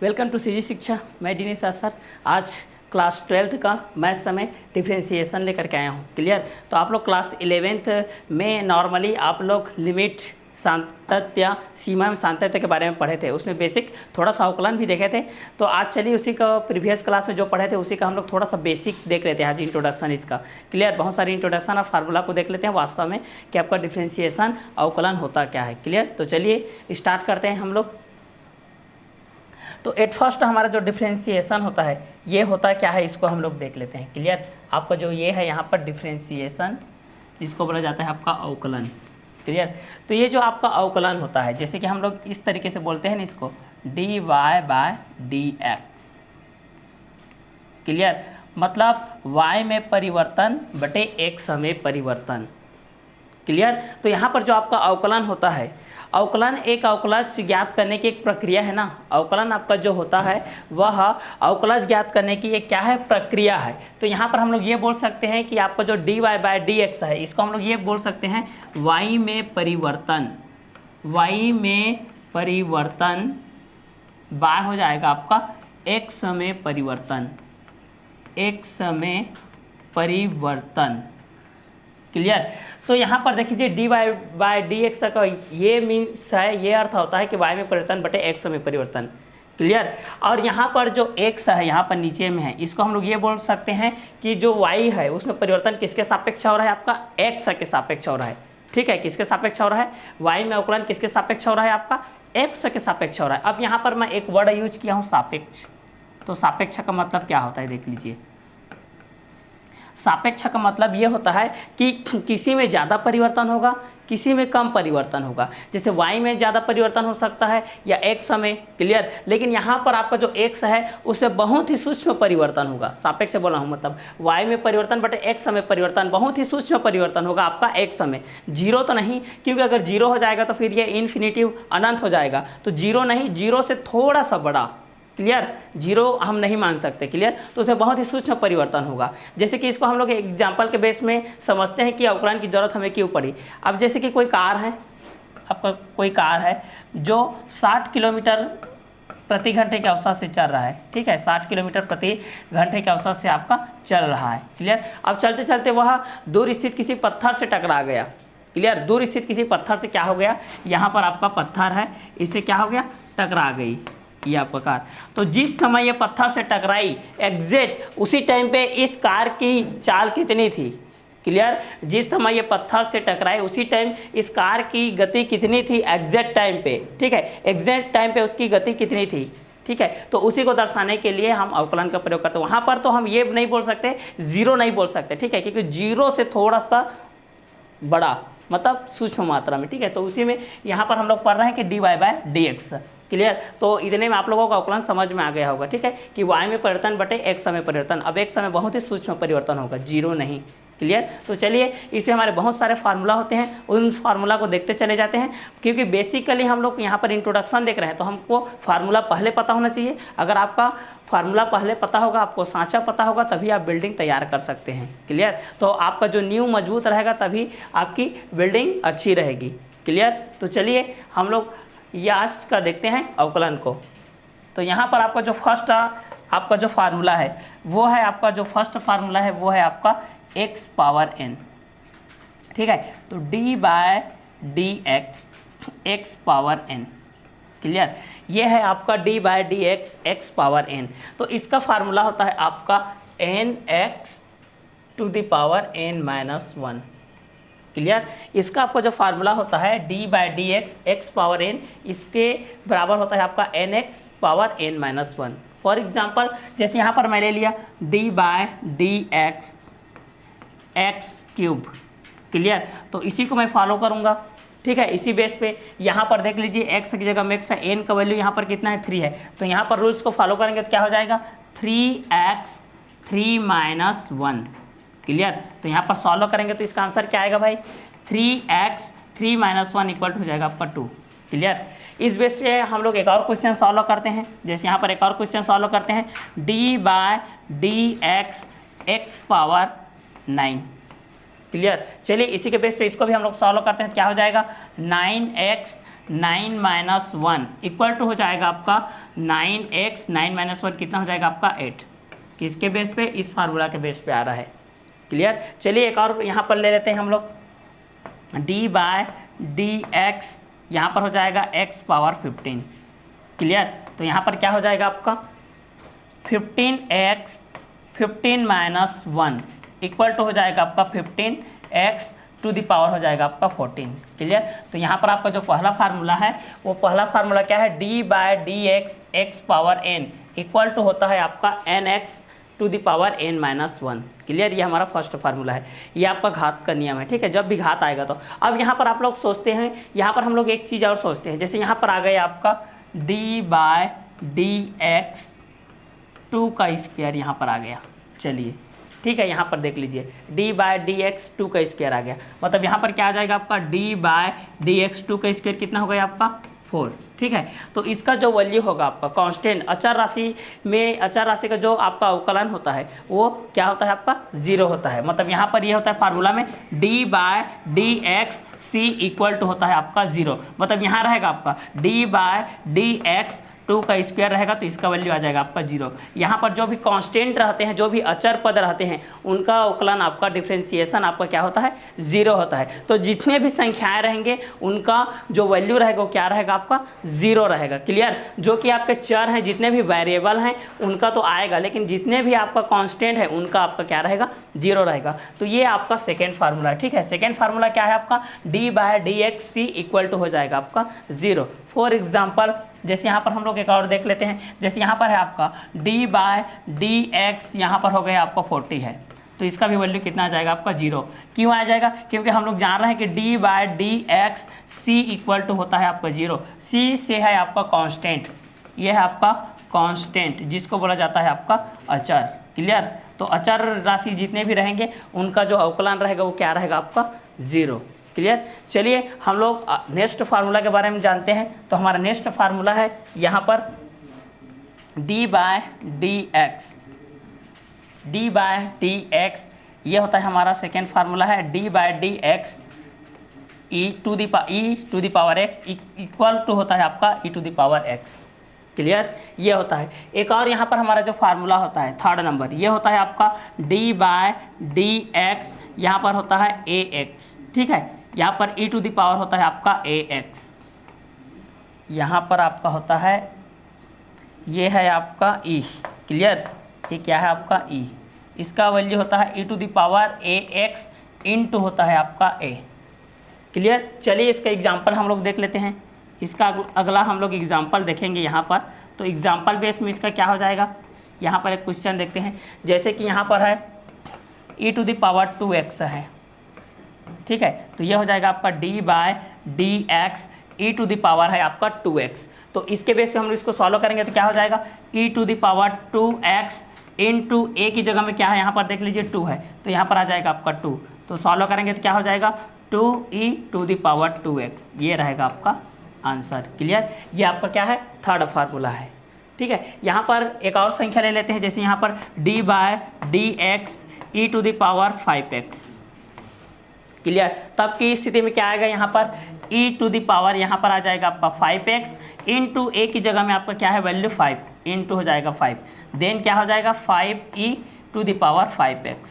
Welcome to CG शिक्षा। मैं Dinesh sir आज क्लास 12th का मैथ्स समय डिफ्रेंशिएशन लेकर के आया हूँ। क्लियर। तो आप लोग क्लास 11th में नॉर्मली आप लोग लिमिट, सातत्य, सीमा में सातत्य के बारे में पढ़े थे। उसमें बेसिक थोड़ा सा अवकलन भी देखे थे। तो आज चलिए उसी का प्रीवियस क्लास में जो पढ़े थे उसी का हम लोग थोड़ा सा बेसिक देख लेते हैं। आज इंट्रोडक्शन इसका। क्लियर। बहुत सारी इंट्रोडक्शन और फार्मूला को देख लेते हैं वास्तव में कि आपका डिफ्रेंशिएशन अवकलन होता क्या है। क्लियर। तो चलिए स्टार्ट करते हैं हम लोग। तो एट फर्स्ट हमारा जो डिफ्रेंशिएशन होता है ये होता क्या है, इसको हम लोग देख लेते हैं। क्लियर। आपका जो ये है यहाँ पर डिफ्रेंशिएशन, जिसको बोला जाता है आपका अवकलन। क्लियर। तो ये जो आपका अवकलन होता है, जैसे कि हम लोग इस तरीके से बोलते हैं ना इसको, dy बाय dx। क्लियर। मतलब y में परिवर्तन बटे x में परिवर्तन। क्लियर। तो यहाँ पर जो आपका अवकलन होता है, अवकलन एक अवकलज ज्ञात करने की एक प्रक्रिया है ना। अवकलन आपका जो होता है वह अवकलज ज्ञात करने की एक क्या है, प्रक्रिया है। तो यहाँ पर हम लोग ये बोल सकते हैं कि आपका जो dy बाय dx है, इसको हम लोग ये बोल सकते हैं y में परिवर्तन। y में परिवर्तन बाय हो जाएगा आपका x में परिवर्तन, x में परिवर्तन। क्लियर। तो यहाँ पर देखिए dy बाय dx का ये मीन्स है, ये अर्थ होता है कि y में परिवर्तन बटे x में परिवर्तन। क्लियर। और यहाँ पर जो x है, यहाँ पर नीचे में है, इसको हम लोग ये बोल सकते हैं कि जो y है उसमें परिवर्तन किसके सापेक्ष हो रहा है, आपका x के सापेक्ष हो रहा है। ठीक है। किसके सापेक्ष हो रहा है, y में अवकलन किसके सापेक्ष हो रहा है, आपका x के सापेक्ष हो रहा है। अब यहाँ पर मैं एक वर्ड यूज किया हूँ, सापेक्ष। तो सापेक्ष का मतलब क्या होता है देख लीजिए। सापेक्ष का मतलब ये होता है कि किसी में ज़्यादा परिवर्तन होगा, किसी में कम परिवर्तन होगा। जैसे y में ज़्यादा परिवर्तन हो सकता है या x में। क्लियर। लेकिन यहाँ पर आपका जो x है उससे बहुत ही सूक्ष्म परिवर्तन होगा। सापेक्ष बोला हूँ मतलब y में परिवर्तन बटे x में परिवर्तन, बहुत ही सूक्ष्म परिवर्तन होगा आपका x में। जीरो तो नहीं, क्योंकि अगर जीरो हो जाएगा तो फिर ये इन्फिनिटिव अनंत हो जाएगा। तो जीरो नहीं, जीरो से थोड़ा सा बड़ा। क्लियर। जीरो हम नहीं मान सकते। क्लियर। तो उसमें बहुत ही सूक्ष्म परिवर्तन होगा। जैसे कि इसको हम लोग एग्जाम्पल के बेस में समझते हैं कि अवकलन की जरूरत हमें क्यों पड़ी। अब जैसे कि कोई कार है, आपका कोई कार है जो 60 किलोमीटर प्रति घंटे के औसत से चल रहा है। ठीक है। 60 किलोमीटर प्रति घंटे के औसत से आपका चल रहा है। क्लियर। अब चलते चलते वह दूर स्थित किसी पत्थर से टकरा गया। क्लियर। दूर स्थित किसी पत्थर से क्या हो गया, यहाँ पर आपका पत्थर है, इससे क्या हो गया, टकरा गई ये आपका कार। तो जिस समय ये पत्थर से टकराई, एग्जैक्ट उसी टाइम पे इस कार की चाल कितनी थी। क्लियर। जिस समय ये पत्थर से टकराई उसी टाइम इस कार की गति कितनी थी, एग्जैक्ट टाइम पे। ठीक है। एग्जैक्ट टाइम पे उसकी गति कितनी थी। ठीक है। तो उसी को दर्शाने के लिए हम अवकलन का प्रयोग करते हैं। वहाँ पर तो हम ये नहीं बोल सकते, जीरो नहीं बोल सकते। ठीक है। क्योंकि जीरो से थोड़ा सा बड़ा, मतलब सूक्ष्म मात्रा में। ठीक है। तो उसी में यहाँ पर हम लोग पढ़ रहे हैं कि dy बाय dx। क्लियर। तो इतने में आप लोगों का अवकलन समझ में आ गया होगा। ठीक है। कि y में परिवर्तन बटे x में परिवर्तन। अब x में बहुत ही सूक्ष्म परिवर्तन होगा, जीरो नहीं। क्लियर। तो चलिए इसमें हमारे बहुत सारे फार्मूला होते हैं, उन फार्मूला को देखते चले जाते हैं। क्योंकि बेसिकली हम लोग यहाँ पर इंट्रोडक्शन देख रहे हैं तो हमको फार्मूला पहले पता होना चाहिए। अगर आपका फार्मूला पहले पता होगा, आपको सांचा पता होगा, तभी आप बिल्डिंग तैयार कर सकते हैं। क्लियर। तो आपका जो नींव मजबूत रहेगा तभी आपकी बिल्डिंग अच्छी रहेगी। क्लियर। तो चलिए हम लोग ये आज का देखते हैं अवकलन को। तो यहाँ पर आपका जो फर्स्ट आपका जो फार्मूला है वो है, आपका जो फर्स्ट फार्मूला है वो है आपका x पावर n। ठीक है। तो dy by dx x power n। Clear. ये है आपका dy by dx x power n। तो इसका फार्मूला होता है आपका nx to the power n minus 1। Clear. इसका आपका जो फार्मूला होता है dy by dx x power n, इसके बराबर होता है आपका nx power n minus 1। For example जैसे यहाँ पर मैं ले लिया dy by dx x cube. Clear. तो इसी को मैं फॉलो करूँगा। ठीक है। इसी बेस पे यहाँ पर देख लीजिए x की जगह में x है, n का वैल्यू यहाँ पर कितना है, 3 है। तो यहाँ पर रूल्स को फॉलो करेंगे तो क्या हो जाएगा, 3x 3 माइनस 1। क्लियर। तो यहाँ पर सॉल्व करेंगे तो इसका आंसर क्या आएगा भाई, 3x 3 माइनस 1 इक्वल टू हो जाएगा आपका 2। क्लियर। इस बेस पे हम लोग एक और क्वेश्चन सॉल्व करते हैं। जैसे यहाँ पर एक और क्वेश्चन सॉल्व करते हैं, dy by dx x power 9। Clear. चलिए इसी के बेस पे इसको भी हम लोग सॉल्व करते हैं। क्या हो जाएगा, 9x 9 माइनस 1 इक्वल टू हो जाएगा आपका 9x, 9 माइनस 1 कितना हो जाएगा आपका 8। किसके बेस पे? इस फार्मूला के बेस पे आ रहा है। क्लियर। चलिए एक और यहाँ पर ले लेते हैं हम लोग, डी बाय डी एक्स, यहाँ पर हो जाएगा x पावर 15। क्लियर। तो यहाँ पर क्या हो जाएगा आपका 15x 15 माइनस 1 इक्वल टू हो जाएगा आपका 15x टू द पावर हो जाएगा आपका 14। क्लियर। तो यहाँ पर आपका जो पहला फार्मूला है वो पहला फार्मूला क्या है? D by D x x power n equal to होता है आपका nx to the power n minus 1। Clear. ये हमारा फर्स्ट फार्मूला है, ये आपका घात का नियम है। ठीक है, जब भी घात आएगा तो अब यहाँ पर आप लोग सोचते हैं, यहाँ पर हम लोग एक चीज़ और सोचते हैं, जैसे यहाँ पर आ गया आपका डी बाय डी एक्स 2 का स्क्वायर यहाँ पर आ गया। चलिए ठीक है, यहाँ पर देख लीजिए डी बाय डी एक्स 2 का स्क्वायर आ गया, मतलब यहाँ पर क्या आ जाएगा आपका डी बाय डी एक्स 2 का स्क्वायर कितना हो गया आपका 4। ठीक है, तो इसका जो वैल्यू होगा आपका कांस्टेंट अचर राशि में, अचर राशि का जो आपका अवकलन होता है वो क्या होता है आपका 0 होता है। मतलब यहाँ पर ये होता है फार्मूला में D by D x C equal to होता है आपका 0। मतलब यहाँ रहेगा आपका डी बाय डी एक्स 2 का स्क्वायर रहेगा तो इसका वैल्यू आ जाएगा आपका 0। यहाँ पर जो भी कांस्टेंट रहते हैं, जो भी अचर पद रहते हैं, उनका अवकलन आपका डिफ्रेंसिएशन आपका क्या होता है 0 होता है। तो जितने भी संख्याएं रहेंगे उनका जो वैल्यू रहेगा वो क्या रहेगा आपका 0 रहेगा। क्लियर। जो कि आपके चर हैं, जितने भी वेरिएबल हैं उनका तो आएगा, लेकिन जितने भी आपका कांस्टेंट है उनका आपका क्या रहेगा 0 रहेगा। तो ये आपका सेकेंड फार्मूला है। ठीक है, सेकेंड फार्मूला क्या है आपका D by D x C equal to हो जाएगा आपका 0। फॉर एग्जाम्पल जैसे यहाँ पर हम लोग एक और देख लेते हैं, जैसे यहाँ पर है आपका d बाय डी एक्स, यहाँ पर हो गया आपका 40 है, तो इसका भी वैल्यू कितना आ जाएगा आपका 0। क्यों आ जाएगा? क्योंकि हम लोग जान रहे हैं कि d by D x C equal to होता है आपका 0। c से है आपका कांस्टेंट, ये है आपका कांस्टेंट जिसको बोला जाता है आपका अचर। क्लियर। तो अचर राशि जितने भी रहेंगे उनका जो अवकलन रहेगा वो क्या रहेगा आपका 0। क्लियर। चलिए हम लोग नेक्स्ट फार्मूला के बारे में जानते हैं। तो हमारा नेक्स्ट फार्मूला है यहाँ पर d by D x, d by D x, ये होता है हमारा सेकेंड फार्मूला है d by D x e to the power x equal to होता है आपका e to the power x। Clear. ये होता है। एक और यहाँ पर हमारा जो फार्मूला होता है थर्ड नंबर, ये होता है आपका d बाय डी एक्स, यहाँ पर होता है ax। ठीक है, यहाँ पर e टू द पावर होता है आपका ax, यहाँ पर आपका होता है, ये है आपका e। क्लियर। ये क्या है आपका e, इसका वैल्यू होता है e to the power ax into होता है आपका a। क्लियर। चलिए इसका एग्जांपल हम लोग देख लेते हैं। इसका अगला हम लोग एग्जांपल देखेंगे यहाँ पर। तो एग्जांपल बेस में इसका क्या हो जाएगा, यहाँ पर एक क्वेश्चन देखते हैं। जैसे कि यहाँ पर है e to the power 2x है। ठीक है, तो ये हो जाएगा आपका d by D x e to the power है आपका 2x। तो इसके बेस पे हम इसको सॉल्व करेंगे तो क्या हो जाएगा e to the power 2x into a की जगह में क्या है यहाँ पर देख लीजिए 2 है, तो यहाँ पर आ जाएगा आपका 2। तो सॉल्व करेंगे तो क्या हो जाएगा 2e to the power 2x, ये रहेगा आपका आंसर। क्लियर। ये आपका क्या है थर्ड फार्मूला है। ठीक है, यहाँ पर एक और संख्या ले लेते हैं। जैसे यहाँ पर d by D x e to the power 5x। Clear. तब की स्थिति में क्या आएगा यहाँ पर e टू द पावर, यहाँ पर आ जाएगा आपका 5x इंटू a की जगह में आपका क्या है वैल्यू 5 इंटू हो जाएगा 5, देन क्या हो जाएगा 5e to the power 5x।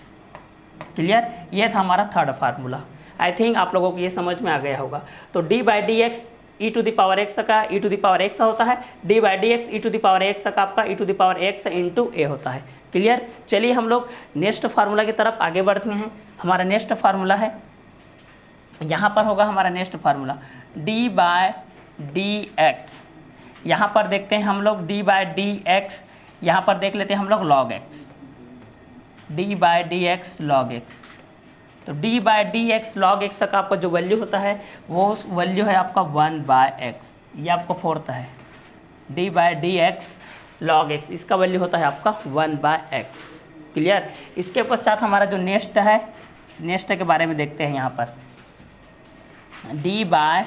Clear. ये था हमारा थर्ड फार्मूला। आई थिंक आप लोगों को ये समझ में आ गया होगा। तो d by d x e to the power x का e to the power x होता है, d by d x e to the power x का आपका e to the power x into a होता है। क्लियर। चलिए हम लोग नेक्स्ट फार्मूला की तरफ आगे बढ़ते हैं। हमारा नेक्स्ट फार्मूला है, यहाँ पर होगा हमारा next formula d by D x. यहाँ पर देखते हैं हम लोग d बाय डी एक्स, यहाँ पर देख लेते हैं हम लोग log x, d by D x log x। तो d by D x log x का आपका जो वैल्यू होता है वो वैल्यू है आपका 1 बाय x, ये आपका फोर्थ है। d by D x log x, इसका वैल्यू होता है आपका 1 बाय x। क्लियर। इसके पश्चात हमारा जो नेक्स्ट है, नेक्स्ट के बारे में देखते हैं। यहाँ पर d by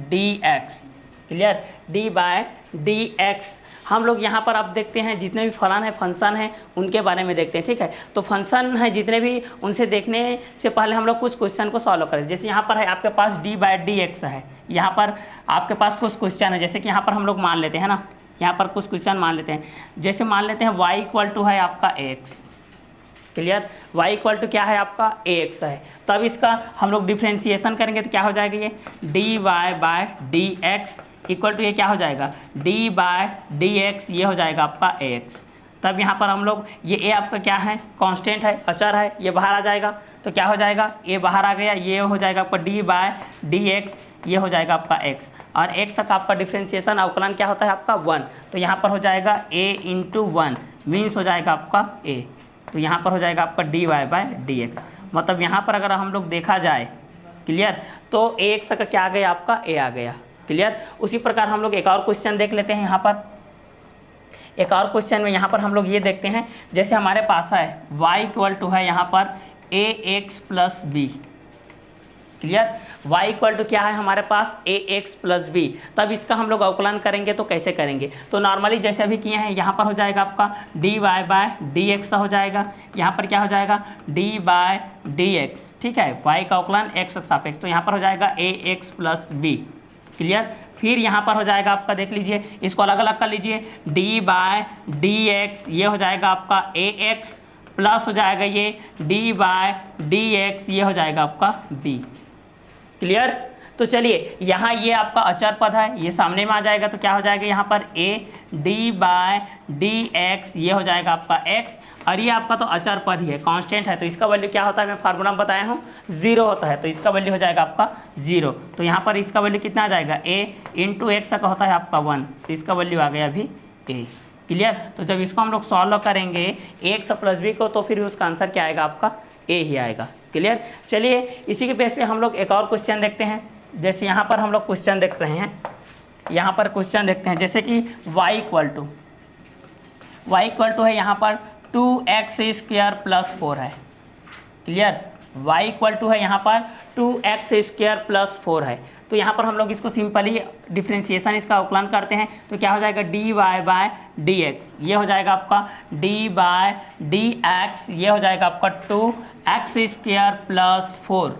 D x, clear, d by D x. हम लोग यहाँ पर आप देखते हैं जितने भी फलन है फंक्शन है उनके बारे में देखते हैं, ठीक है। तो फंक्शन है जितने भी, उनसे देखने से पहले हम लोग कुछ क्वेश्चन को सॉल्व करें। जैसे यहाँ पर है आपके पास डी बाय डी एक्स है, यहाँ पर आपके पास कुछ क्वेश्चन है, जैसे कि यहाँ पर हम लोग मान लेते हैं ना, यहाँ पर कुछ क्वेश्चन मान लेते हैं। जैसे मान लेते हैं y इक्वल टू है आपका x, clear, y equal to क्या है आपका ax है। तब इसका हम लोग डिफ्रेंशिएशन करेंगे तो क्या हो जाएगा, ये dy by dx equal to ये क्या हो जाएगा d बाय dx, ये हो जाएगा आपका ax। तब यहाँ पर हम लोग ये a आपका क्या है, कांस्टेंट है, अचर है, ये बाहर आ जाएगा तो क्या हो जाएगा, a बाहर आ गया, ये हो जाएगा आपका d बाय dx, ये हो जाएगा आपका x। और x का आपका डिफ्रेंशिएशन अवकलन क्या होता है आपका 1, तो यहाँ पर हो जाएगा a इंटू 1 मीन्स हो जाएगा आपका a, तो यहाँ पर हो जाएगा आपका dy बाय dx। मतलब यहाँ पर अगर हम लोग देखा जाए, क्लियर, तो ax का क्या आ गया आपका a आ गया, क्लियर। उसी प्रकार हम लोग एक और क्वेश्चन देख लेते हैं। यहाँ पर एक और क्वेश्चन में यहाँ पर हम लोग ये देखते हैं, जैसे हमारे पास है y इक्वल टू है यहाँ पर ax plus b, clear, y equal to क्या है हमारे पास ax प्लस बी। तब इसका हम लोग अवकलन करेंगे तो कैसे करेंगे, तो नॉर्मली जैसे अभी किए हैं, यहाँ पर हो जाएगा आपका dy बाय dx हो जाएगा, यहाँ पर क्या हो जाएगा d बाय dx, ठीक है, y का अवकलन x के सापेक्ष, तो यहाँ पर हो जाएगा ax प्लस बी, क्लियर। फिर यहाँ पर हो जाएगा आपका, देख लीजिए, इसको अलग अलग कर लीजिए, d बाय dx, ये हो जाएगा आपका ax प्लस हो जाएगा ये d बाय dx, ये हो जाएगा आपका b, क्लियर। तो चलिए यहाँ ये आपका अचर पद है, ये सामने में आ जाएगा तो क्या हो जाएगा यहाँ पर a d बाय dx, ये हो जाएगा आपका x, और ये आपका तो अचर पद ही है, कांस्टेंट है, तो इसका वैल्यू क्या होता है, मैं फार्मूला में बताया हूँ 0 होता है, तो इसका वैल्यू हो जाएगा आपका 0। तो यहाँ पर इसका वैल्यू कितना आ जाएगा, a इंटू एक्स का होता है आपका 1, तो इसका वैल्यू आ गया अभी a, क्लियर। तो जब इसको हम लोग सॉल्व करेंगे एक्स प्लस बी को, तो फिर उसका आंसर क्या आएगा आपका a ही आएगा, क्लियर। चलिए इसी के बेस पे हम लोग एक और क्वेश्चन देखते हैं। जैसे यहाँ पर हम लोग क्वेश्चन देख रहे हैं, यहाँ पर क्वेश्चन देखते हैं, जैसे कि y इक्वल टू है यहाँ पर 2x स्क्वायर प्लस 4 है, क्लियर, y इक्वल टू है यहाँ पर 2x स्क्वायर प्लस 4 है। तो यहाँ पर हम लोग इसको सिंपली डिफ्रेंशिएशन इसका अवकलन करते हैं तो क्या हो जाएगा dy बाय dx, ये हो जाएगा आपका d बाय dx, ये हो जाएगा आपका 2x स्क्वायर प्लस 4,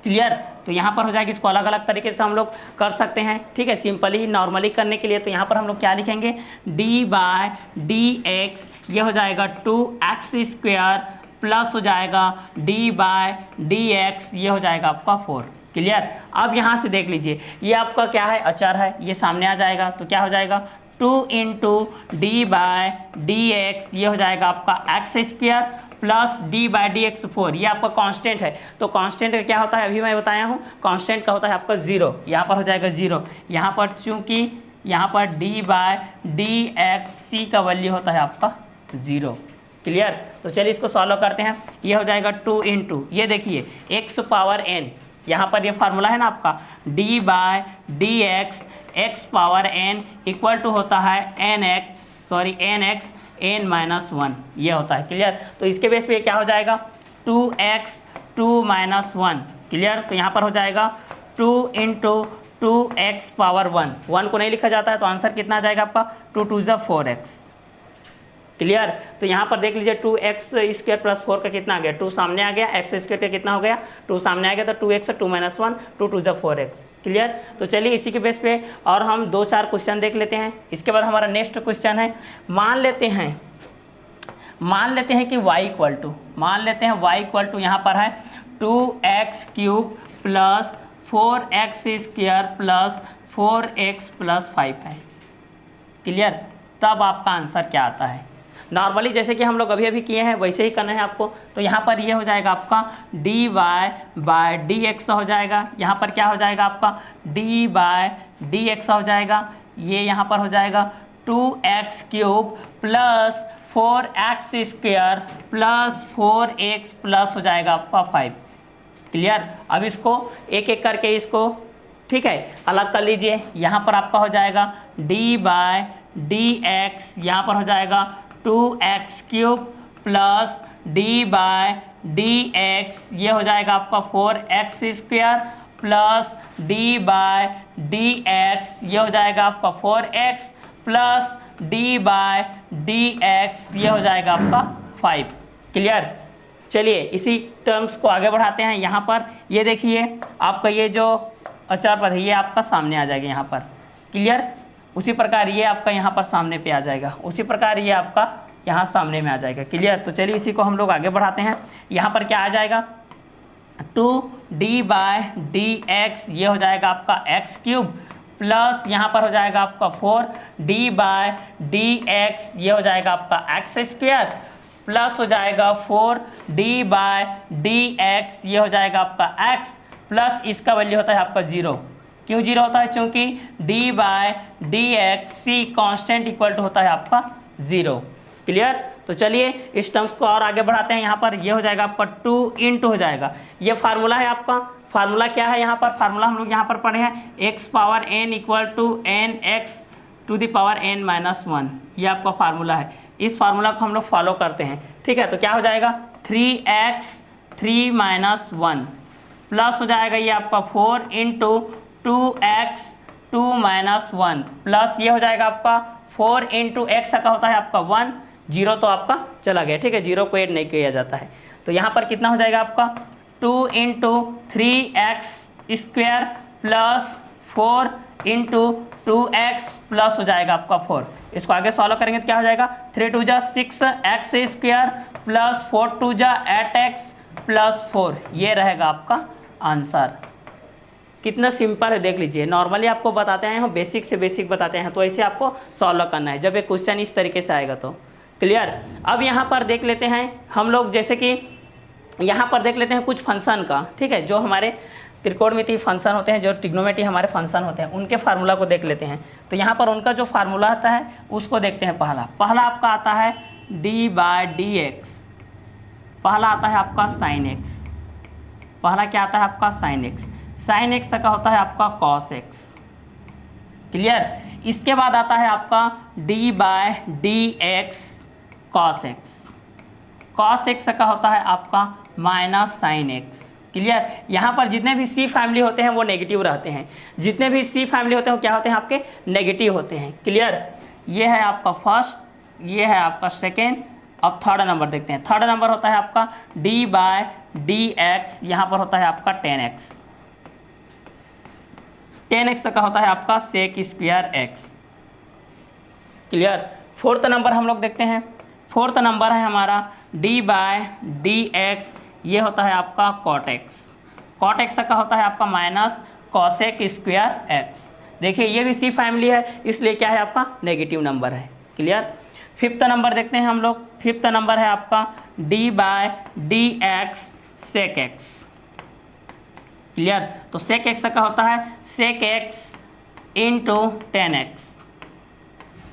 क्लियर। तो यहाँ पर हो जाएगा, इसको अलग अलग तरीके से हम लोग कर सकते हैं, ठीक है, सिंपली नॉर्मली करने के लिए। तो यहाँ पर हम लोग क्या लिखेंगे, d बाय dx, ये हो जाएगा 2x स्क्वायर प्लस हो जाएगा d बाय dx, ये हो जाएगा आपका 4, क्लियर। अब यहाँ से देख लीजिए, ये आपका क्या है, अचर है, ये सामने आ जाएगा तो क्या हो जाएगा 2 into d by D x, ये हो जाएगा आपका x square plus d by d x 4, ये आपका कांस्टेंट है। तो कांस्टेंट का क्या होता है, अभी मैं बताया हूँ, कांस्टेंट का होता है आपका 0, यहाँ पर हो जाएगा 0, यहाँ पर चूंकि यहाँ पर d बाय डी एक्स सी का वैल्यू होता है आपका 0, क्लियर। तो चलिए इसको सॉल्व करते हैं, ये हो जाएगा 2 इंटू, ये देखिए x पावर n, यहाँ पर ये फार्मूला है ना आपका d by D x x power n equal to होता है nx n माइनस 1, ये होता है, क्लियर। तो इसके बेस पे क्या हो जाएगा 2x 2 माइनस 1, क्लियर। तो यहाँ पर हो जाएगा 2 इंटू 2x पावर 1 को नहीं लिखा जाता है, तो आंसर कितना आ जाएगा आपका 2 2 ज़ा 4x, क्लियर। तो यहाँ पर देख लीजिए 2x स्क्वायर प्लस 4 का कितना आ गया, 2 सामने आ गया, x स्क्वायर का कितना हो गया 2 सामने आ गया, तो 2x 2 माइनस 1 2 2 ज़ा 4x, क्लियर। तो चलिए इसी के बेस पे और हम 2-4 क्वेश्चन देख लेते हैं। इसके बाद हमारा नेक्स्ट क्वेश्चन है, मान लेते हैं कि y इक्वल टू यहाँ पर है 2x cube plus 4x square plus 4x plus 5 है, क्लियर। तब आपका आंसर क्या आता है, नॉर्मली जैसे कि हम लोग अभी किए हैं वैसे ही करना है आपको। तो यहाँ पर ये हो जाएगा आपका dy बाय dx हो जाएगा, यहाँ पर क्या हो जाएगा आपका d बाय dx हो जाएगा, ये यहाँ पर हो जाएगा 2x cube plus 4x square plus 4x plus हो जाएगा आपका 5, क्लियर। अब इसको एक एक करके इसको, ठीक है, अलग कर लीजिए। यहाँ पर आपका हो जाएगा d बाय dx, यहाँ पर हो जाएगा 2x cube plus d by dx, ये हो जाएगा आपका 4x square plus d by D x, ये हो जाएगा आपका 4x plus d by D x, ये हो जाएगा आपका 5। क्लियर। चलिए इसी टर्म्स को आगे बढ़ाते हैं। यहाँ पर ये देखिए आपका ये जो अचार पद है ये आपका सामने आ जाएगा यहाँ पर। क्लियर। उसी प्रकार ये आपका यहाँ पर सामने पे आ जाएगा, उसी प्रकार ये आपका यहाँ सामने में आ जाएगा। क्लियर। तो चलिए इसी को हम लोग आगे बढ़ाते हैं। यहाँ पर क्या आ जाएगा 2d बाय डी एक्स, ये हो जाएगा आपका एक्स क्यूब प्लस यहाँ पर हो जाएगा आपका 4d बाय डी एक्स, ये हो जाएगा आपका एक्स स्क्वायर प्लस हो जाएगा 4d बाय डी एक्स, ये हो जाएगा आपका x प्लस इसका वैल्यू होता है आपका 0। क्यों 0 होता है? क्योंकि d by D x c constant equal to होता है आपका 0। क्लियर। तो चलिए इस टर्म्स को और आगे बढ़ाते हैं। यहाँ पर ये हो जाएगा आपका 2 इंटू हो जाएगा, ये फार्मूला है आपका। फार्मूला क्या है यहाँ पर? फार्मूला हम लोग यहाँ पर पढ़े हैं x power n equal to n x to the power n minus 1, ये आपका फार्मूला है। इस फार्मूला को हम लोग फॉलो करते हैं। ठीक है। तो क्या हो जाएगा 3x 3 माइनस 1 प्लस हो जाएगा ये आपका 4 इंटू 2x 2 माइनस 1 प्लस ये हो जाएगा आपका 4 इंटू एक्स का होता है आपका 1, 0 तो आपका चला गया। ठीक है, 0 को ऐड नहीं किया जाता है। तो यहाँ पर कितना हो जाएगा आपका 2 into 3x square plus 4 into 2x plus हो जाएगा आपका 4। इसको आगे सॉल्व करेंगे तो क्या हो जाएगा 3 2 जा 6x स्क्वायर प्लस 4 2 जा 8x प्लस 4, ये रहेगा आपका आंसर। कितना सिंपल है देख लीजिए। नॉर्मली आपको बताते हैं हम बेसिक से बेसिक बताते हैं, तो ऐसे आपको सॉल्व करना है जब एक क्वेश्चन इस तरीके से आएगा तो। क्लियर। अब यहाँ पर देख लेते हैं हम लोग, जैसे कि यहाँ पर देख लेते हैं कुछ फंक्शन का। ठीक है, जो हमारे त्रिकोणमितीय फंक्शन होते हैं, जो ट्रिग्नोमेट्री हमारे फंक्शन होते हैं, उनके फार्मूला को देख लेते हैं। तो यहाँ पर उनका जो फार्मूला आता है उसको देखते हैं। पहला आपका आता है डी बाय डी एक्स, पहला आता है आपका साइन एक्स, पहला क्या आता है आपका साइन एक्स, साइन एक्स का होता है आपका कॉस एक्स। क्लियर। इसके बाद आता है आपका D by D x cos x, cos x का होता है आपका माइनस साइन एक्स। क्लियर। यहाँ पर जितने भी सी फैमिली होते हैं वो नेगेटिव रहते हैं, जितने भी सी फैमिली होते हैं वो क्या होते हैं आपके नेगेटिव होते हैं। क्लियर। ये है आपका फर्स्ट, ये है आपका सेकेंड। अब थर्ड नंबर देखते हैं। थर्ड नंबर होता है आपका डी बाय डी एक्स, यहाँ पर होता है आपका 10x, 10x का होता है आपका sec square x. Clear. Fourth number हम लोग देखते हैं। फोर्थ नंबर है हमारा डी बाय डी एक्स, ये होता है आपका कॉट एक्स, कॉट एक्स का होता है आपका माइनस कॉसेक स्क्वायर एक्स। देखिए ये भी सी फैमिली है, इसलिए क्या है आपका नेगेटिव नंबर है। क्लियर। फिफ्थ नंबर देखते हैं हम लोग। फिफ्थ नंबर है आपका D by D x sec x. Clear. तो सेक एक्स का होता है sec x into 10x।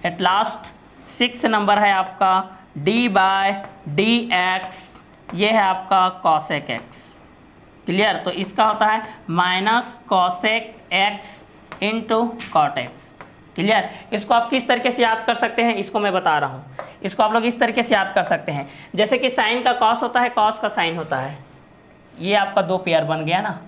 At last six number है आपका डी बाय डी एक्स, ये है आपका कॉसेक एक्स। क्लियर। तो इसका होता है minus cosec x into cot x. Clear. इसको आप किस तरीके से याद कर सकते हैं इसको मैं बता रहा हूँ। इसको आप लोग इस तरीके से याद कर सकते हैं, जैसे कि साइन का कॉस होता है, कॉस का साइन होता है, ये आपका दो पेयर बन गया ना।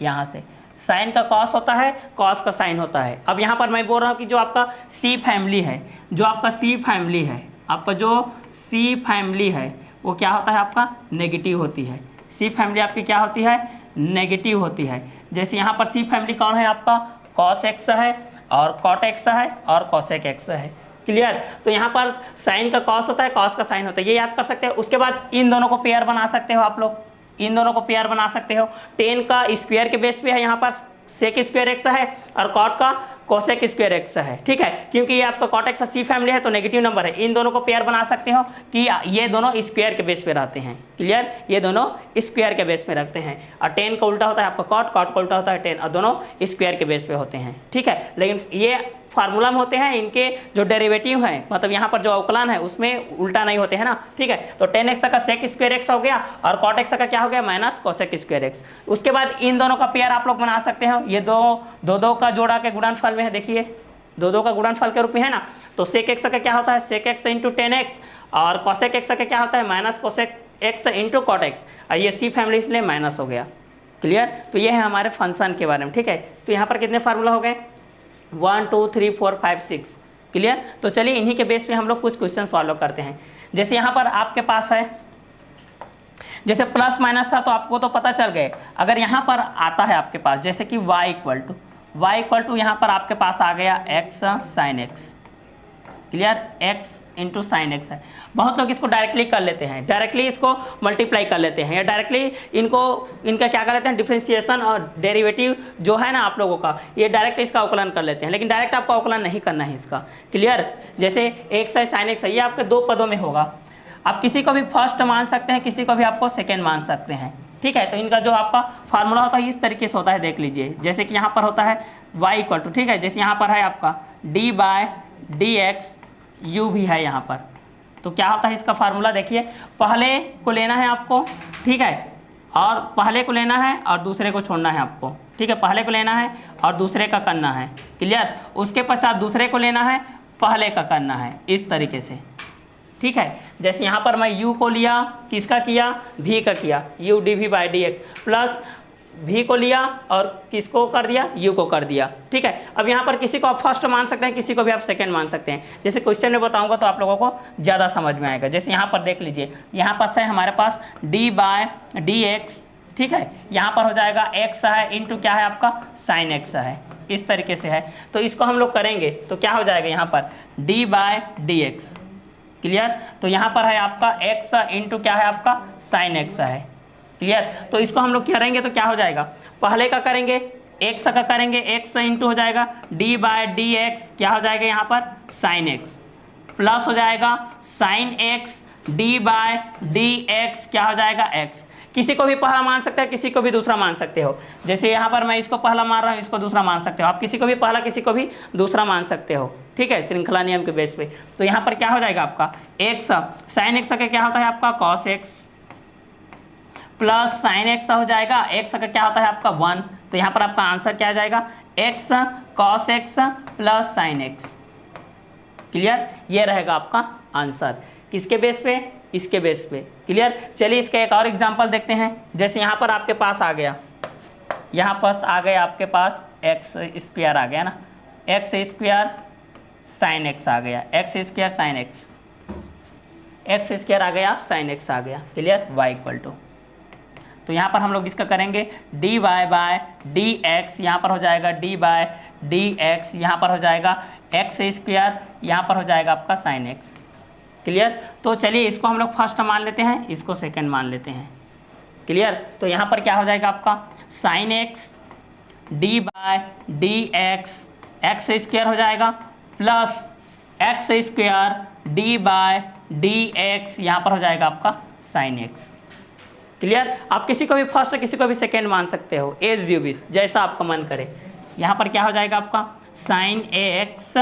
यहाँ से साइन का कॉस होता है, कॉस का साइन होता है। अब यहाँ पर मैं बोल रहा हूँ कि जो आपका सी फैमिली है, जो आपका सी फैमिली है, आपका जो सी फैमिली है वो क्या होता है आपका नेगेटिव होती है। सी फैमिली आपकी क्या होती है नेगेटिव होती है। जैसे यहाँ पर सी फैमिली कौन है आपका कॉस एक्स है और कॉट एक्स है और कॉसेक एक्स है। क्लियर। तो यहाँ पर साइन का कॉस होता है, कॉस का साइन होता है, ये याद कर सकते हैं। उसके बाद इन दोनों को पेयर बना सकते हो आप लोग, इन दोनों को पेयर बना सकते हो। 10 का स्क्वायर के बेस पे है, यहाँ पर सेक स्क्वायर एक्स है और कॉट का कोसेक स्क्वायर एक्स है। ठीक है, क्योंकि ये आपका कॉट एक्स सी फैमिली है तो नेगेटिव नंबर है। इन दोनों को पेयर बना सकते हो कि ये दोनों स्क्वायर के बेस पे रहते हैं। क्लियर। ये दोनों स्क्वायर के बेस पे रखते हैं और 10 का उल्टा होता है आपका कॉट, कॉट का उल्टा होता है 10 और दोनों स्क्वायर के बेस पे होते हैं। ठीक है, लेकिन ये फार्मूला में होते हैं, इनके जो डेरिवेटिव हैं मतलब यहाँ पर जो अवकलन है उसमें उल्टा नहीं होते हैं ना। ठीक है, तो 10x का सेक स्क्वायर एक्स हो गया और कॉट एक्स का क्या हो गया माइनस कोसेक स्क्वायर एक्स। उसके बाद इन दोनों का पेयर आप लोग बना सकते हो। ये दो का जोड़ा के गुणनफल में है, देखिए दो का गुणनफल के रूप में है ना। तो सेक एक्स का क्या होता है सेक एक्स इंटू 10x और कोसेक एक्स का क्या होता है minus cosec x into cot x. और ये सी फैमिली इसलिए माइनस हो गया। क्लियर। तो ये है हमारे फंक्शन के बारे में, ठीक है। तो यहाँ पर कितने फार्मूला हो गए, 1 2 3 4 5 6, क्लियर। तो चलिए इन्हीं के बेस पे हम लोग कुछ क्वेश्चन सॉल्व करते हैं। जैसे यहाँ पर आपके पास है, जैसे प्लस माइनस था तो आपको तो पता चल गए। अगर यहाँ पर आता है आपके पास जैसे कि y इक्वल टू यहाँ पर आपके पास आ गया x sin x, clear, x into sine x है। बहुत लोग इसको डायरेक्टली कर लेते हैं, डायरेक्टली इसको मल्टीप्लाई कर लेते हैं, या डायरेक्टली इनका क्या कर लेते हैं, डिफरेंशिएशन और डेरिवेटिव जो है ना आप लोगों का, ये डायरेक्ट इसका अवकलन कर लेते हैं। लेकिन डायरेक्ट आपको अवकलन नहीं करना है इसका, क्लियर। जैसे एक्स है साइन एक्स है, ये आपके दो पदों में होगा। आप किसी को भी फर्स्ट मान सकते हैं, किसी को भी आपको सेकेंड मान सकते हैं, ठीक है। तो इनका जो आपका फार्मूला होता है इस तरीके से होता है, देख लीजिए। जैसे कि यहाँ पर होता है y इक्वल टू, ठीक है, जैसे यहाँ पर है आपका d by D x, u भी है यहाँ पर। तो क्या होता है इसका फार्मूला, देखिए, पहले को लेना है आपको, ठीक है, और पहले को लेना है और दूसरे को छोड़ना है आपको, ठीक है। पहले को लेना है और दूसरे का करना है, क्लियर। उसके पश्चात दूसरे को लेना है, पहले का करना है, इस तरीके से, ठीक है। जैसे यहाँ पर मैं u को लिया, किसका किया, v का किया, u dv by d x, plus v को लिया और किसको कर दिया, u को कर दिया, ठीक है। अब यहाँ पर किसी को आप फर्स्ट मान सकते हैं, किसी को भी आप सेकंड मान सकते हैं। जैसे क्वेश्चन में बताऊंगा तो आप लोगों को ज़्यादा समझ में आएगा। जैसे यहाँ पर देख लीजिए, यहाँ पर है हमारे पास d बाय डी एक्स, ठीक है। यहाँ पर हो जाएगा x है इंटू क्या है आपका साइन x है, इस तरीके से है। तो इसको हम लोग करेंगे तो क्या हो जाएगा, यहाँ पर d by D x, clear. तो यहाँ पर है आपका x इंटू क्या है आपका साइन x है, क्लियर। तो इसको हम लोग करेंगे तो क्या हो जाएगा, पहले का करेंगे x का करेंगे, x इंटू हो जाएगा d बाय डी एक्स, क्या हो जाएगा यहाँ पर साइन x, प्लस हो जाएगा sine x d by D x, क्या हो जाएगा x। किसी को भी पहला मान सकते हैं, किसी को भी दूसरा मान सकते हो। जैसे यहाँ पर मैं इसको पहला मान रहा हूँ, इसको दूसरा मान सकते हो। आप किसी को भी पहला, किसी को भी दूसरा मान सकते हो, ठीक है, श्रृंखला नियम के बेस पे। तो यहाँ पर क्या हो जाएगा आपका x, साइन एक्स का क्या होता है आपका cos x, plus sine x हो जाएगा, x का क्या होता है आपका 1। तो यहाँ पर आपका आंसर क्या आ जाएगा, x cos x plus sine x, clear. ये रहेगा आपका आंसर, किसके बेस पे, इसके बेस पे, क्लियर। चलिए इसका एक और एग्जांपल देखते हैं। जैसे यहाँ पर आपके पास आ गया, यहाँ पर आ गया आपके पास एक्स स्क्वायर आ गया ना, एक्स स्क्वायर साइन एक्स आ गया, x square sine x, x square आ गया, साइन एक्स आ गया, क्लियर, y इक्वल टू। तो यहाँ पर हम लोग इसका करेंगे dy बाय डी एक्स, यहाँ पर हो जाएगा d बाय डी एक्स, यहाँ पर हो जाएगा एक्स स्क्वायर, यहाँ पर हो जाएगा आपका साइन एक्स, क्लियर। तो चलिए इसको हम लोग फर्स्ट मान लेते हैं, इसको सेकंड मान लेते हैं, क्लियर। तो यहाँ पर क्या हो जाएगा आपका sine x d by D x, x square हो जाएगा, plus x square d by D x, यहाँ पर हो जाएगा आपका साइन एक्स, क्लियर। आप किसी को भी फर्स्ट, किसी को भी सेकंड मान सकते हो, एज यू विश, जैसा आपका मन करे। यहाँ पर क्या हो जाएगा आपका साइन एक्स,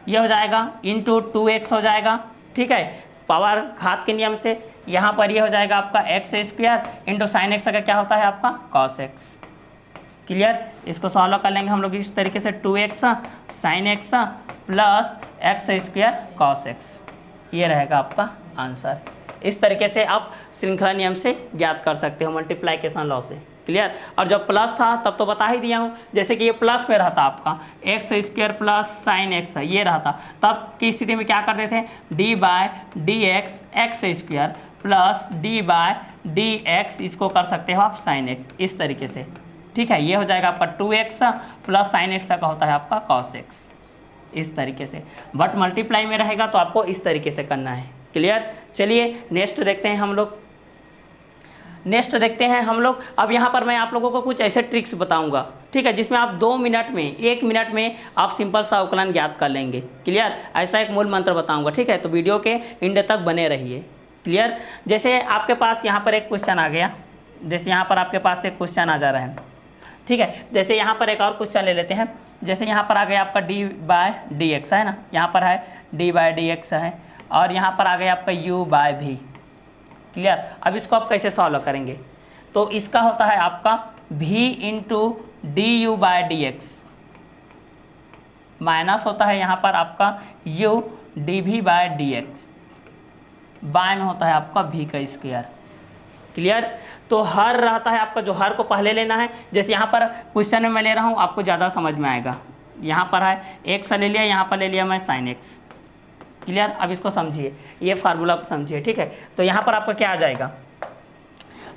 ये हो जाएगा इंटू 2x हो जाएगा, ठीक है, पावर घात के नियम से। यहाँ पर ये हो जाएगा आपका x square into sine x का क्या होता है आपका कॉस एक्स, क्लियर। इसको सॉल्व कर लेंगे हम लोग इस तरीके से, 2x sine x plus x square cos x, ये रहेगा आपका आंसर। इस तरीके से आप श्रृंखला नियम से ज्ञात कर सकते हो, मल्टीप्लाइकेशन लॉ से, क्लियर। और जब प्लस था तब तो बता ही दिया हूँ, जैसे कि ये प्लस में रहता आपका x square plus sine x, ये रहता, तब की स्थिति में क्या करते थे, d by D x x square plus d by D x, इसको कर सकते हो आप साइन एक्स, इस तरीके से, ठीक है। ये हो जाएगा आपका 2x प्लस साइन एक्स का होता है आपका कॉस एक्स, इस तरीके से। बट मल्टीप्लाई में रहेगा तो आपको इस तरीके से करना है, क्लियर। चलिए नेक्स्ट देखते हैं हम लोग, नेक्स्ट देखते हैं हम लोग। अब यहाँ पर मैं आप लोगों को कुछ ऐसे ट्रिक्स बताऊंगा, ठीक है, जिसमें आप 2 मिनट में, 1 मिनट में आप सिंपल सा अवकलन ज्ञात कर लेंगे, क्लियर। ऐसा एक मूल मंत्र बताऊंगा, ठीक है। तो वीडियो के एंड तक बने रहिए, क्लियर। जैसे आपके पास यहाँ पर एक क्वेश्चन आ गया, जैसे यहाँ पर आपके पास एक क्वेश्चन आ जा रहा है, ठीक है। जैसे यहाँ पर एक और क्वेश्चन ले लेते हैं। जैसे यहाँ पर आ गया आपका डी बाय डी एक्स है ना, यहाँ पर है डी बाय डी एक्स है, और यहाँ पर आ गया आपका u बाय भी, क्लियर। अब इसको आप कैसे सॉल्व करेंगे, तो इसका होता है आपका v into d u by D x, minus होता है यहाँ पर आपका u d v by D x, by में होता है आपका v का स्क्वायर, क्लियर। तो हर रहता है आपका, जो हर को पहले लेना है, जैसे यहाँ पर क्वेश्चन में मैं ले रहा हूँ, आपको ज़्यादा समझ में आएगा। यहाँ पर है एक्स ले लिया, यहाँ पर ले लिया मैं साइन एक्स। क्लियर। अब इसको समझिए, ये फार्मूला को समझिए, ठीक है। तो यहाँ पर आपका क्या आ जाएगा,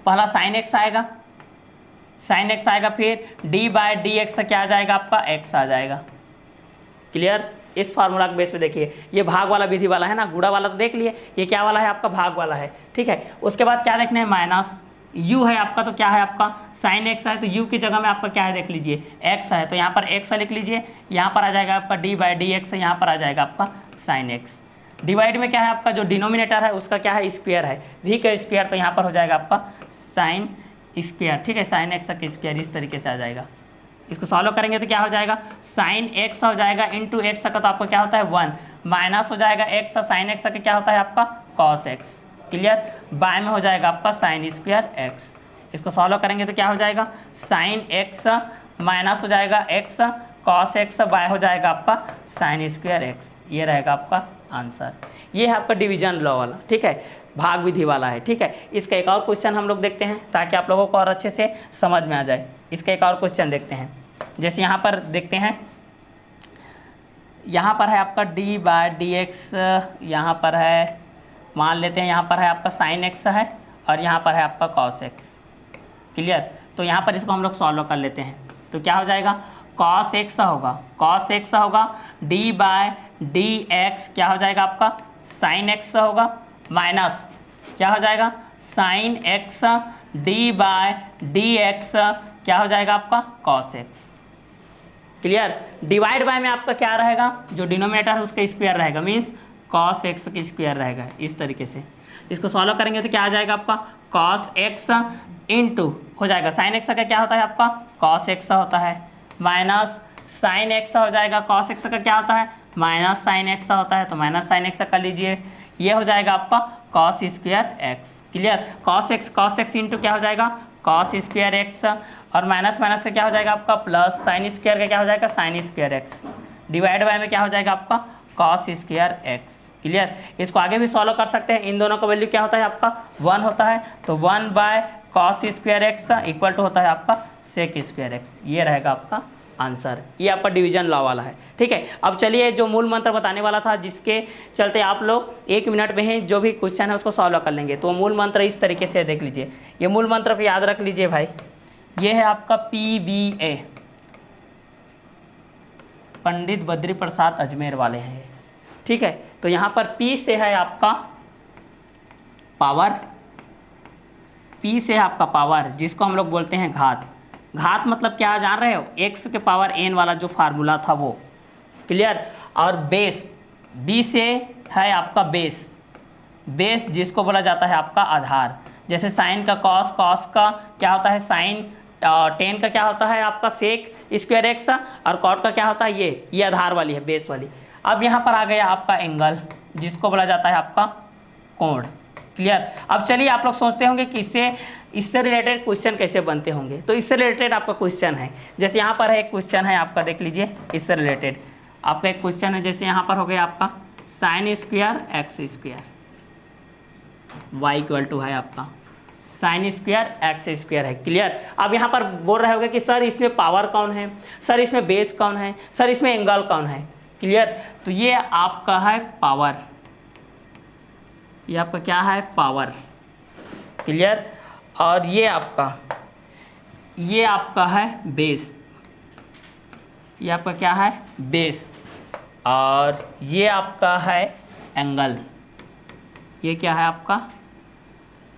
पहला साइन एक्स आएगा, साइन एक्स आएगा, फिर डी बाय डी एक्स से क्या आ जाएगा आपका, एक्स आ जाएगा। क्लियर। इस फार्मूला के बेस पे देखिए, ये भाग वाला विधि वाला है ना, गुणा वाला तो देख लिए, ये क्या वाला है आपका, भाग वाला है, ठीक है। उसके बाद क्या देखना है, माइनस u है आपका, तो क्या है आपका साइन एक्स है, तो u की जगह में आपका क्या है देख लीजिए, x है, तो यहाँ पर x लिख लीजिए, यहाँ पर आ जाएगा आपका d बाई डी एक्स, यहाँ पर आ जाएगा आपका साइन एक्स। डिवाइड में क्या है आपका, जो डिनोमिनेटर है उसका क्या है, स्क्वायर है, v का स्क्वायर, तो यहाँ पर हो जाएगा आपका साइन स्क्वायर, ठीक है, साइन एक्स का स्क्वायर, इस तरीके से आ जाएगा। इसको सॉल्व करेंगे तो क्या हो जाएगा, साइन एक्स हो जाएगा इंटू एक्स का, तो आपका क्या होता है 1, माइनस हो जाएगा एक्स, साइन एक्स का क्या होता है आपका कॉस एक्स। क्लियर। बाय में हो जाएगा आपका साइन स्क्वायर एक्स। इसको सॉल्व करेंगे तो क्या हो जाएगा, साइन एक्स माइनस हो जाएगा एक्स कॉस एक्स, बाय हो जाएगा आपका साइन स्क्वायर एक्स। ये रहेगा आपका आंसर। ये है आपका डिवीजन लॉ वाला, ठीक है, भाग विधि वाला है, ठीक है। इसका एक और क्वेश्चन हम लोग देखते हैं ताकि आप लोगों को और अच्छे से समझ में आ जाए। इसका एक और क्वेश्चन देखते हैं, जैसे यहाँ पर देखते हैं, यहाँ पर है आपका d बाय डी एक्स, यहाँ पर है, मान लेते हैं यहाँ पर है आपका साइन एक्स है और यहाँ पर है आपका कॉस एक्स। क्लियर। तो यहाँ पर इसको हम लोग सॉल्व कर लेते हैं, तो क्या हो जाएगा, कॉस एक्स होगा, कॉस एक्स होगा, d बाय डी एक्स क्या हो जाएगा आपका साइन एक्स होगा, माइनस क्या हो जाएगा sine x d by D x क्या हो जाएगा आपका cos x. Clear. Divide by में आपका क्या रहेगा, जो डिनोमिनेटर है उसका स्क्वायर रहेगा, मीन्स कॉस एक्स का स्क्वायर रहेगा, इस तरीके से। इसको सॉल्व करेंगे तो क्या आ जाएगा आपका कॉस एक्स इंटू हो जाएगा साइन एक्स का क्या होता है आपका कॉस एक्स होता है, माइनस साइन एक्स हो जाएगा, कॉस एक्स का क्या होता है माइनस साइन एक्स होता है, तो माइनस साइन एक्स कर लीजिए, ये हो जाएगा आपका cos square x. Clear. Cos x into क्या हो जाएगा कॉस स्क्वायर एक्स, और माइनस माइनस का क्या हो जाएगा आपका प्लस, साइन स्क्वायर का क्या हो जाएगा sign square x, divide by में क्या हो जाएगा आपका कॉस स्क्वायर एक्स। क्लियर। इसको आगे भी सॉल्व कर सकते हैं, इन दोनों का वैल्यू क्या होता है आपका 1 होता है, तो 1 by cos square x equal to होता है आपका सेक स्क्वायर एक्स। ये रहेगा आपका आंसर। ये आपका डिवीजन लॉ वाला है, ठीक है। अब चलिए जो मूल मंत्र बताने वाला था, जिसके चलते आप लोग 1 मिनट में ही जो भी क्वेश्चन है उसको सॉल्व कर लेंगे, तो मूल मंत्र इस तरीके से देख लीजिए। ये मूल मंत्र को याद रख लीजिए भाई, ये है आपका PBA, पंडित बद्री प्रसाद अजमेर वाले हैं, ठीक है। तो यहाँ पर P से है आपका पावर, P से है आपका पावर, जिसको हम लोग बोलते हैं घात। घात मतलब क्या जान रहे हो, x के पावर n वाला जो फार्मूला था वो। क्लियर। और बेस, B से है आपका बेस, बेस जिसको बोला जाता है आपका आधार। जैसे साइन का कॉस, कॉस का क्या होता है साइन, टेन का क्या होता है आपका सेक स्क्वायर एक्स, और कॉट का क्या होता है ये आधार वाली है, बेस वाली। अब यहाँ पर आ गया आपका एंगल, जिसको बोला जाता है आपका कोण। क्लियर। अब चलिए आप लोग सोचते होंगे कि इससे रिलेटेड क्वेश्चन कैसे बनते होंगे, तो इससे रिलेटेड आपका क्वेश्चन है, जैसे यहाँ पर है एक क्वेश्चन है आपका, देख लीजिए, इससे रिलेटेड आपका एक क्वेश्चन है, जैसे यहाँ पर हो गया आपका sine square x square, y equal to है आपका साइन स्क्वायर एक्स स्क्वायर है। क्लियर। अब यहाँ पर बोल रहे होंगे कि सर इसमें पावर कौन है, सर इसमें बेस कौन है, सर इसमें एंगल कौन है। क्लियर। तो ये आपका है पावर, ये आपका क्या है पावर। क्लियर। और ये आपका है बेस, ये आपका क्या है बेस, और ये आपका है एंगल, ये क्या है आपका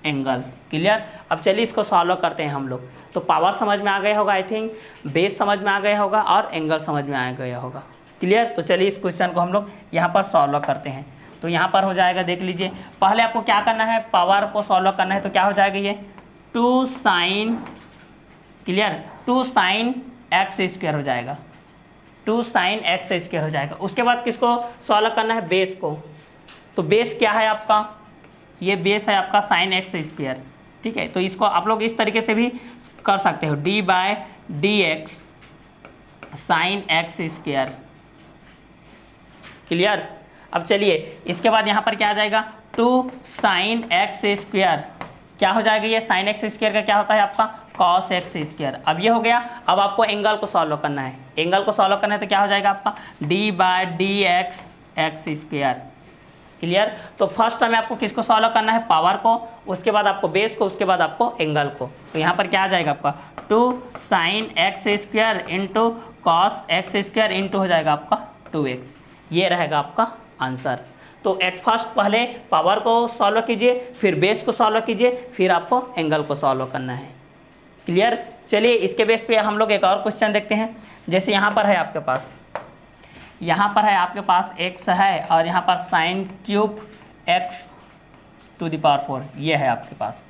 एंगल। क्लियर। अब चलिए इसको सॉल्व करते हैं हम लोग। तो पावर समझ में आ गया होगा आई थिंक, बेस समझ में आ गया होगा, और एंगल समझ में आ गया होगा। क्लियर। तो चलिए इस क्वेश्चन को हम लोग यहाँ पर सॉल्व करते हैं। तो यहाँ पर हो जाएगा, देख लीजिए, पहले आपको क्या करना है, पावर को सॉल्व करना है, तो क्या हो जाएगा ये 2 sine, clear, 2 sine x square हो जाएगा, 2 साइन एक्स स्क्वायर हो जाएगा। उसके बाद किसको सॉल्व करना है, बेस को। तो बेस क्या है आपका, ये बेस है आपका साइन एक्स स्क्वायर, ठीक है। तो इसको आप लोग इस तरीके से भी कर सकते हो, d by D x sine x square. Clear. अब चलिए इसके बाद यहाँ पर क्या आ जाएगा 2 साइन एक्स स्क्वायर, क्या हो जाएगा ये साइन एक्स स्क्वायर का क्या होता है आपका कॉस एक्स स्क्वायर। अब ये हो गया। अब आपको एंगल को सॉल्व करना है, एंगल को सॉल्व करना है तो क्या हो जाएगा आपका d/dx एक्स स्क्वायर। क्लियर। तो फर्स्ट हमें आपको किसको सॉल्व करना है पावर को, उसके बाद आपको बेस को, उसके बाद आपको एंगल को। तो यहाँ पर क्या आ जाएगा आपका 2 sine x square into cos x square into हो जाएगा आपका 2x। ये रहेगा आपका आंसर। तो एट फर्स्ट पहले पावर को सॉल्व कीजिए, फिर बेस को सॉल्व कीजिए, फिर आपको एंगल को सॉल्व करना है। क्लियर। चलिए इसके बेस पे हम लोग एक और क्वेश्चन देखते हैं। जैसे यहाँ पर है आपके पास, यहाँ पर है आपके पास x है और यहाँ पर sine cube x to the power 4 ये है आपके पास।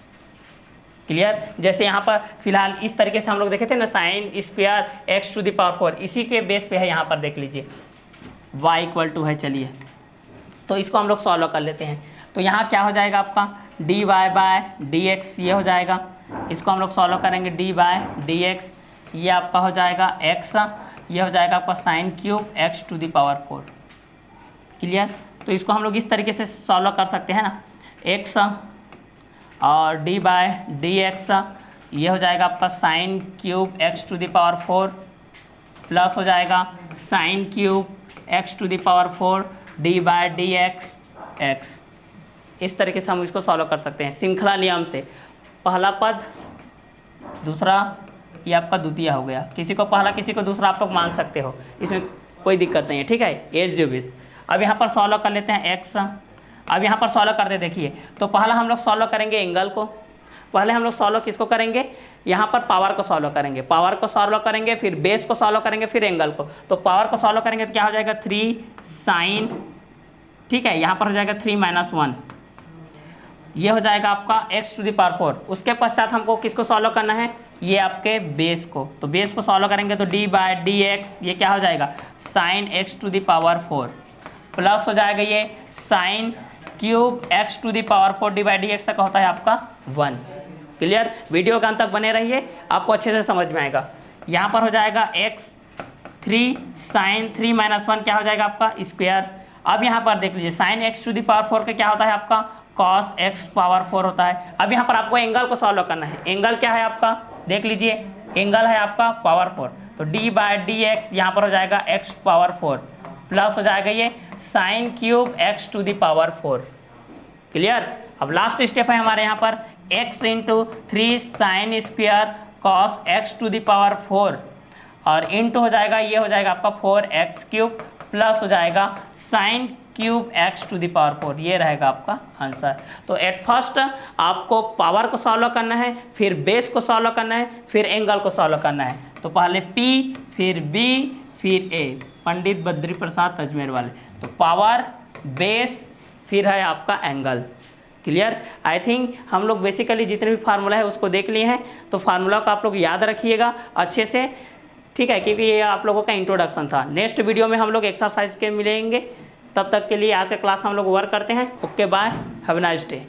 क्लियर। जैसे यहाँ पर फिलहाल इस तरीके से हम लोग देखे थे ना sine square x to the power 4, इसी के बेस पे है। यहाँ पर देख लीजिए y इक्वल टू है, चलिए तो इसको हम लोग सॉल्व कर लेते हैं। तो यहाँ क्या हो जाएगा आपका dy/dx ये हो जाएगा, इसको हम लोग सॉल्व करेंगे d/dx ये आपका हो जाएगा x, ये हो जाएगा आपका sine cube x to the power 4। Clear. तो इसको हम लोग इस तरीके से सॉल्व कर सकते हैं ना, x और d/dx ये हो जाएगा आपका sine cube x to the power 4 plus हो जाएगा sine cube x to the power 4 d/dx x। इस तरीके से हम इसको सॉल्व कर सकते हैं श्रृंखला नियम से। पहला पद दूसरा, ये आपका द्वितीय हो गया। किसी को पहला किसी को दूसरा आप लोग मान सकते हो, इसमें कोई दिक्कत नहीं है। ठीक है, एज जो भी। अब यहाँ पर सॉल्व कर लेते हैं x। अब यहाँ पर सॉल्व करते देखिए, तो पहला हम लोग सॉल्व करेंगे एंगल को। पहले हम लोग सॉल्व किसको करेंगे, यहाँ पर पावर को सॉल्व करेंगे, पावर को सॉल्व करेंगे, फिर बेस को सॉल्व करेंगे, फिर एंगल को। तो पावर को सॉल्व करेंगे तो क्या हो जाएगा 3 साइन, ठीक है, यहाँ पर हो जाएगा 3 - 1 ये हो जाएगा आपका x टू द पावर 4। उसके पश्चात हमको किसको सॉल्व करना है, ये आपके बेस को। तो बेस को सॉल्व करेंगे तो d/dx ये क्या हो जाएगा sine x to the power 4 plus हो जाएगा ये sine cube x to the power 4 d/dx का होता है आपका 1। क्लियर। वीडियो के अंत तक बने रहिए, आपको अच्छे से समझ में आएगा। यहाँ पर हो जाएगा x 3 साइन 3 - 1 क्या हो जाएगा आपका स्क्वायर। अब यहाँ पर देख लीजिए sine x to the power 4 का क्या होता है आपका cos x पावर 4 होता है। अब यहाँ पर आपको एंगल को सॉल्व करना है। एंगल क्या है आपका, देख लीजिए एंगल है आपका पावर 4। तो d/dx यहाँ पर हो जाएगा x पावर 4 प्लस हो जाएगा ये sine cube x to the power 4। Clear. अब लास्ट स्टेप है हमारे यहाँ पर x into 3 sine square cos x to the power 4 और इंटू हो जाएगा ये हो जाएगा आपका 4x क्यूब प्लस हो जाएगा sine cube x to the power 4। ये रहेगा आपका आंसर। तो एट फर्स्ट आपको पावर को सॉल्व करना है, फिर बेस को सॉल्व करना है, फिर एंगल को सॉल्व करना है। तो पहले P फिर B फिर A, पंडित बद्री प्रसाद अजमेर वाले। तो पावर, बेस, फिर है आपका एंगल। क्लियर। आई थिंक हम लोग बेसिकली जितने भी फार्मूला है उसको देख लिए हैं। तो फार्मूला को आप लोग याद रखिएगा अच्छे से, ठीक है, क्योंकि ये आप लोगों का इंट्रोडक्शन था। नेक्स्ट वीडियो में हम लोग एक्सरसाइज के मिलेंगे। तब तक के लिए आज का क्लास हम लोग वर्क करते हैं। Okay bye, have a nice day.